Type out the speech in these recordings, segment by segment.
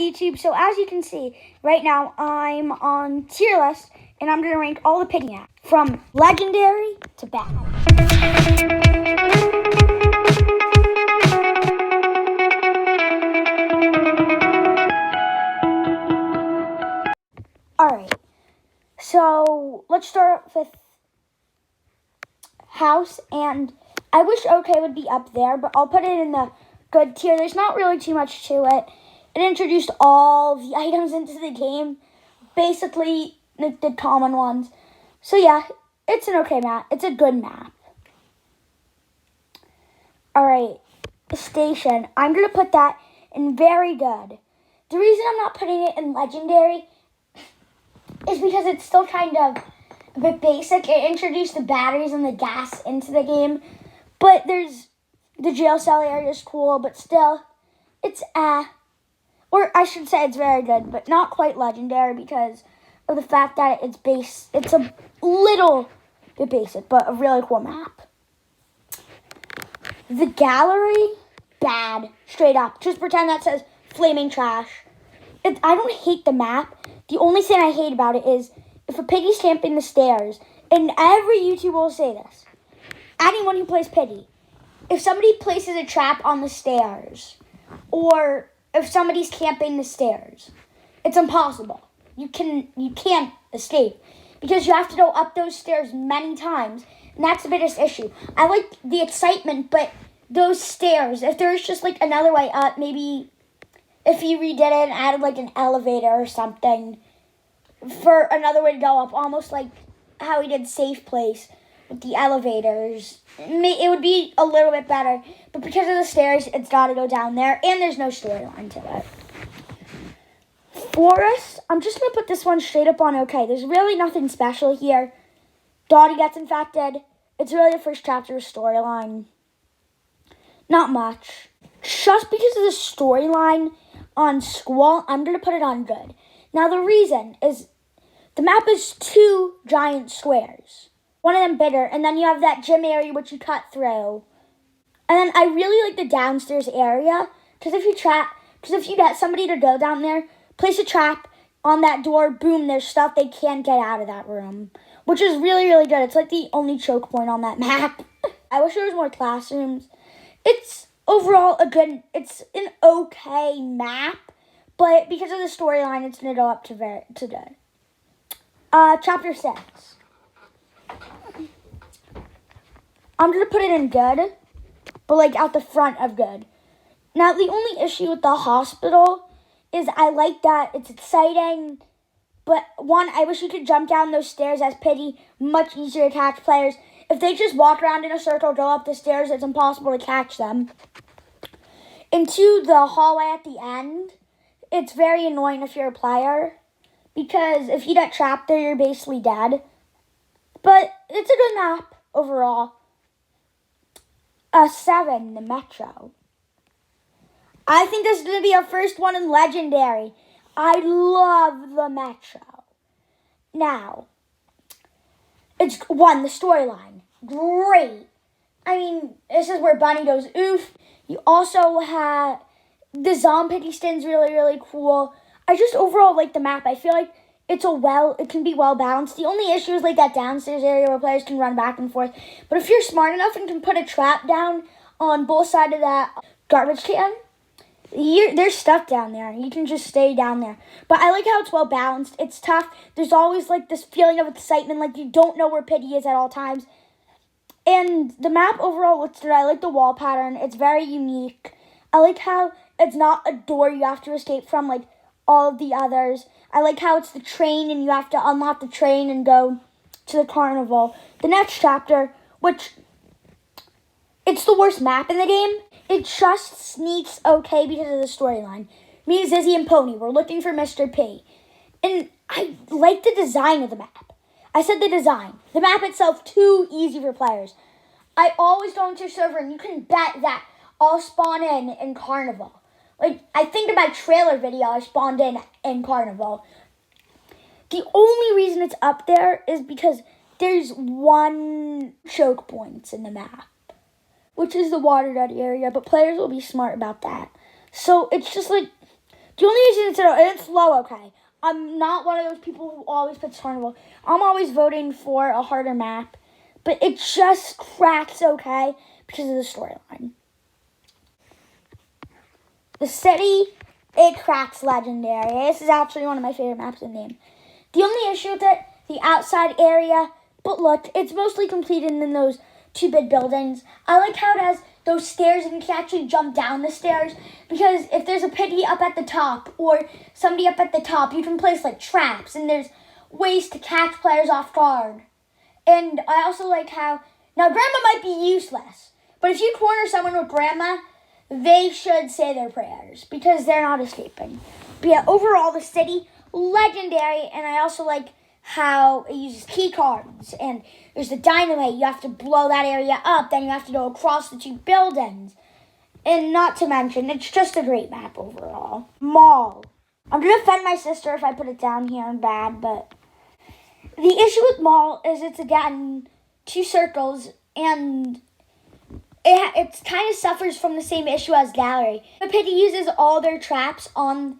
YouTube. So as you can see, right now I'm on tier list, and I'm going to rank all the Piggy maps from legendary to bad. Alright, so let's start with house, and I wish OK would be up there, but I'll put it in the good tier. There's not really too much to it. It introduced all the items into the game, basically the common ones. So yeah, it's an okay map. It's a good map. Alright, station. I'm going to put that in very good. The reason I'm not putting it in legendary is because it's still kind of a bit basic. It introduced the batteries and the gas into the game, but there's the jail cell area is cool, but still, it's or I should say it's very good, but not quite legendary because of the fact that it's a little bit basic, but a really cool map. The gallery, bad, straight up. Just pretend that says flaming trash. I don't hate the map. The only thing I hate about it is if a Piggy's camping the stairs, and every YouTuber will say this, anyone who plays Piggy, if somebody places a trap on the stairs, or if somebody's camping the stairs, it's impossible. You can't escape because you have to go up those stairs many times, and that's the biggest issue. I like the excitement, but those stairs, if there's just like another way up, maybe if you redid it and added like an elevator or something for another way to go up, almost like how he did Safe Place with the elevators, it would be a little bit better. But because of the stairs, it's got to go down there, and there's no storyline to it. Forest, I'm just going to put this one straight up on OK. There's really nothing special here. Dottie gets infected. It's really the first chapter of storyline. Not much. Just because of the storyline on Squall, I'm going to put it on good. Now, the reason is the map is 2 giant squares. One of them bigger, and then you have that gym area which you cut through. And then I really like the downstairs area, because if you get somebody to go down there, place a trap on that door, boom, there's stuff they can't get out of that room, which is really, really good. It's like the only choke point on that map. I wish there was more classrooms. It's overall it's an okay map, but because of the storyline, it's going to go up to good. Chapter 6. I'm going to put it in good, but like at the front of good. Now, the only issue with the hospital is I like that it's exciting, but one, I wish you could jump down those stairs as Piggy, much easier to catch players. If they just walk around in a circle, go up the stairs, it's impossible to catch them. And two, the hallway at the end, it's very annoying if you're a player, because if you get trapped there, you're basically dead. But it's a good map overall. 7, the Metro. I think this is going to be our first one in Legendary. I love the Metro. Now, it's 1, the storyline. Great. I mean, this is where Bunny goes oof. You also have the zombie stin's really, really cool. I just overall like the map. I feel like it can be well balanced. The only issue is like that downstairs area where players can run back and forth. But if you're smart enough and can put a trap down on both sides of that garbage can, there's stuff down there. You can just stay down there. But I like how it's well balanced. It's tough. There's always like this feeling of excitement, like you don't know where Piggy is at all times. And the map overall looks good. I like the wall pattern. It's very unique. I like how it's not a door you have to escape from like all of the others. I like how it's the train and you have to unlock the train and go to the Carnival. The next chapter, which it's the worst map in the game, it just sneaks okay because of the storyline. Me, Zizzy, and Pony, we're looking for Mr. P. And I like the design of the map. I said the design. The map itself, too easy for players. I always go into a server and you can bet that I'll spawn in Carnival. Like, I think in my trailer video, I spawned in Carnival. The only reason it's up there is because there's 1 choke point in the map, which is the water dirty area, but players will be smart about that. So it's just like, The only reason it's low, okay. I'm not one of those people who always puts Carnival. I'm always voting for a harder map. But it just cracks okay because of the storyline. The city, it cracks legendary. This is actually one of my favorite maps in the game. The only issue with it, the outside area, but look, it's mostly completed in those 2 big buildings. I like how it has those stairs and you can actually jump down the stairs, because if there's a Piggy up at the top or somebody up at the top, you can place like traps and there's ways to catch players off guard. And I also like how, now Grandma might be useless, but if you corner someone with Grandma, they should say their prayers because they're not escaping. But yeah, overall the city, legendary, and I also like how it uses key cards, and there's the dynamite. You have to blow that area up, then you have to go across the 2 buildings. And not to mention, it's just a great map overall. Maul. I'm going to offend my sister if I put it down here in bad, but the issue with Maul is it's, again, 2 circles, and it kind of suffers from the same issue as Gallery. The Piggy uses all their traps on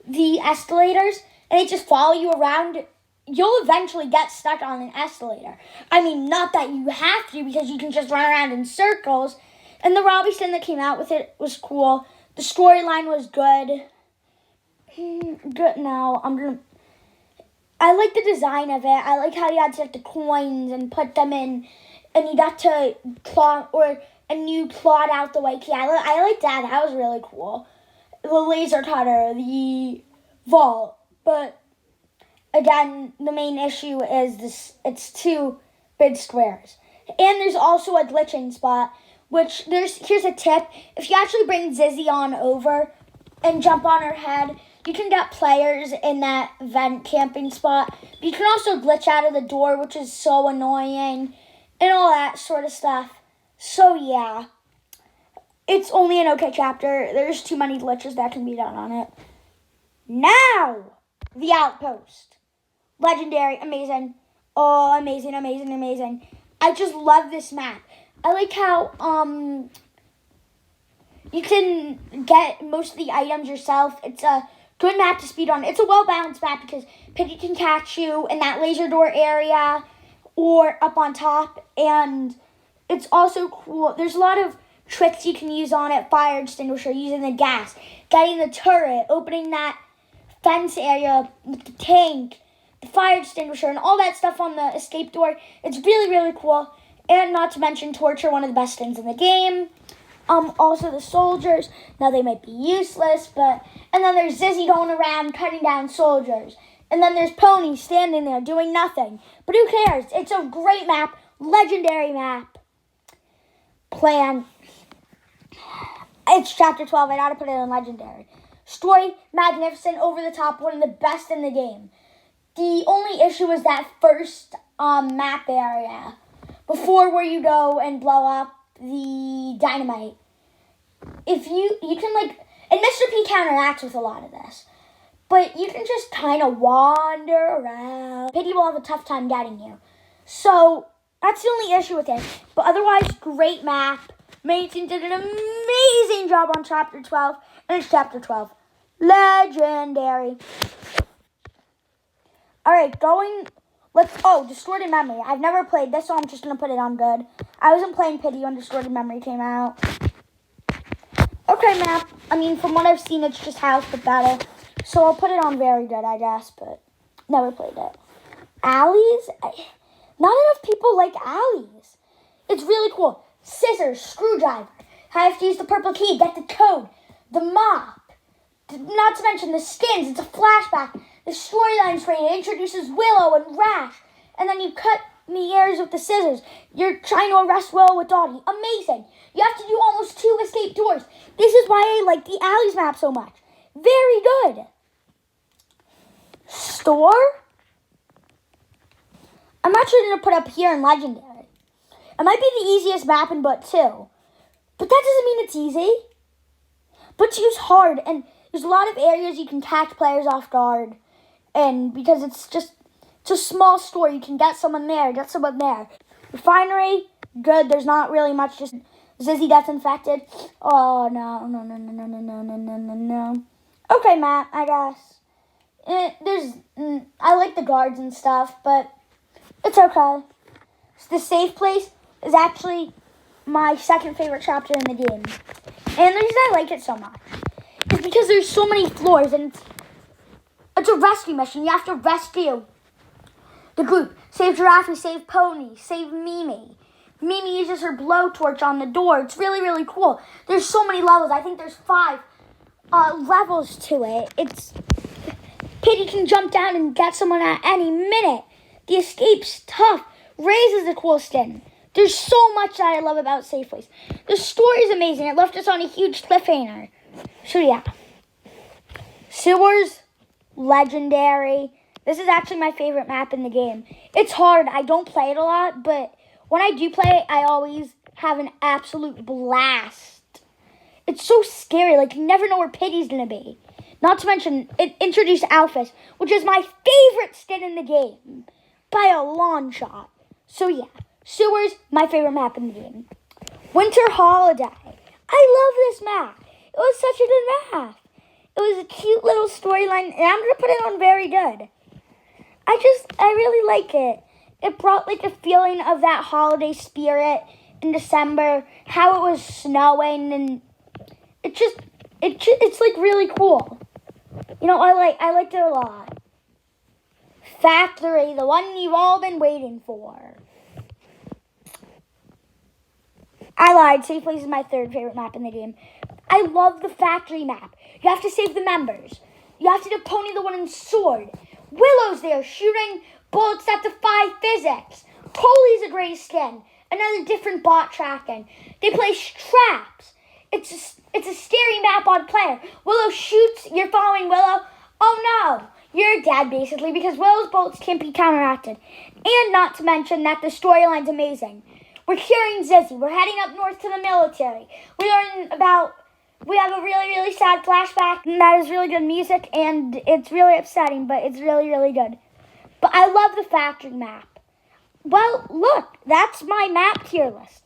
the escalators, and they just follow you around. You'll eventually get stuck on an escalator. I mean, not that you have to, because you can just run around in circles. And the Robinson that came out with it was cool. The storyline was good. Good now. I like the design of it. I like how you had to take the coins and put them in, and you got to and you clawed out the white key. I like that. That was really cool. The laser cutter, the vault, but again, the main issue is this: it's 2 big squares, and there's also a glitching spot. Which here's a tip: if you actually bring Zizzy on over and jump on her head, you can get players in that vent camping spot. But you can also glitch out of the door, which is so annoying, and all that sort of stuff. So yeah, it's only an okay chapter. There's too many glitches that can be done on it. Now, the Outpost. Legendary, amazing. Oh, amazing, amazing, amazing. I just love this map. I like how you can get most of the items yourself. It's a good map to speed on. It's a well-balanced map because Piggy can catch you in that laser door area or up on top. And it's also cool. There's a lot of tricks you can use on it. Fire extinguisher, using the gas, getting the turret, opening that fence area with the tank, the fire extinguisher, and all that stuff on the escape door. It's really, really cool. And not to mention Torture, one of the best skins in the game. Also the soldiers. Now they might be useless, but... And then there's Zizzy going around cutting down soldiers. And then there's Pony standing there doing nothing. But who cares? It's a great map. Legendary map. Plan. It's chapter 12. I gotta put it in legendary. Story, magnificent, over the top, one of the best in the game. The only issue is that first map area. Before where you go and blow up the dynamite. If you can like, and Mr. P counteracts with a lot of this, but you can just kind of wander around. Piggy will have a tough time getting you. So that's the only issue with it. But otherwise, great map. Mason did an amazing job on chapter 12, and it's chapter 12. Legendary. All right, Distorted Memory. I've never played this, so I'm just going to put it on good. I wasn't playing Pity when Distorted Memory came out. Okay, map. I mean, from what I've seen, it's just house, but better. So I'll put it on very good, I guess, but never played it. Alleys? Not enough people like alleys. It's really cool. Scissors, screwdriver. I have to use the purple key, get the code, the mop. Not to mention the skins. It's a flashback. The storyline's great. It introduces Willow and Rash. And then you cut the ears with the scissors. You're trying to arrest Willow with Dottie. Amazing. You have to do almost 2 escape doors. This is why I like the Alleys map so much. Very good. Store? I'm actually going to put up here in Legendary. It might be the easiest map in but 2. But that doesn't mean it's easy. But 2's hard, and there's a lot of areas you can catch players off guard. And because it's a small store, you can get someone there, Refinery, good. There's not really much, just Zizzy gets infected. Oh, no. Okay, Matt, I guess. I like the guards and stuff, but it's okay. The safe place is actually my second favorite chapter in the game. And the reason I like it so much is because there's so many floors, and it's a rescue mission. You have to rescue the group. Save Giraffe, save Pony, save Mimi. Mimi uses her blowtorch on the door. It's really, really cool. There's so many levels. I think there's 5 levels to it. Piggy can jump down and get someone at any minute. The escape's tough. Ray's is a cool skin. There's so much that I love about Safeways. The story is amazing. It left us on a huge cliffhanger. So yeah. Sewers, legendary. This is actually my favorite map in the game. It's hard. I don't play it a lot, but when I do play it, I always have an absolute blast. It's so scary. Like, you never know where Piggy's going to be. Not to mention, it introduced Outpost, which is my favorite skin in the game. By a long shot. So yeah, Sewers, my favorite map in the game. Winter Holiday. I love this map. It was such a good map. It was a cute little storyline, and I'm going to put it on very good. I really like it. It brought like a feeling of that holiday spirit in December, how it was snowing, and it's like really cool. You know, I liked it a lot. Factory, the one you've all been waiting for. I lied. Safeways is my third favorite map in the game. I love the factory map. You have to save the members. You have to do Pony the Wooden Sword. Willow's there shooting bullets that defy physics. Coley's a great skin. Another different bot tracking. They place traps. It's a scary map on player. Willow shoots. You're following Willow. Oh no. You're dead, basically, because Willow's bullets can't be counteracted. And not to mention that the storyline's amazing. We're curing Zizzy. We're heading up north to the military. We have a really, really sad flashback. And that is really good music, and it's really upsetting, but it's really, really good. But I love the factory map. Well, look, that's my map tier list.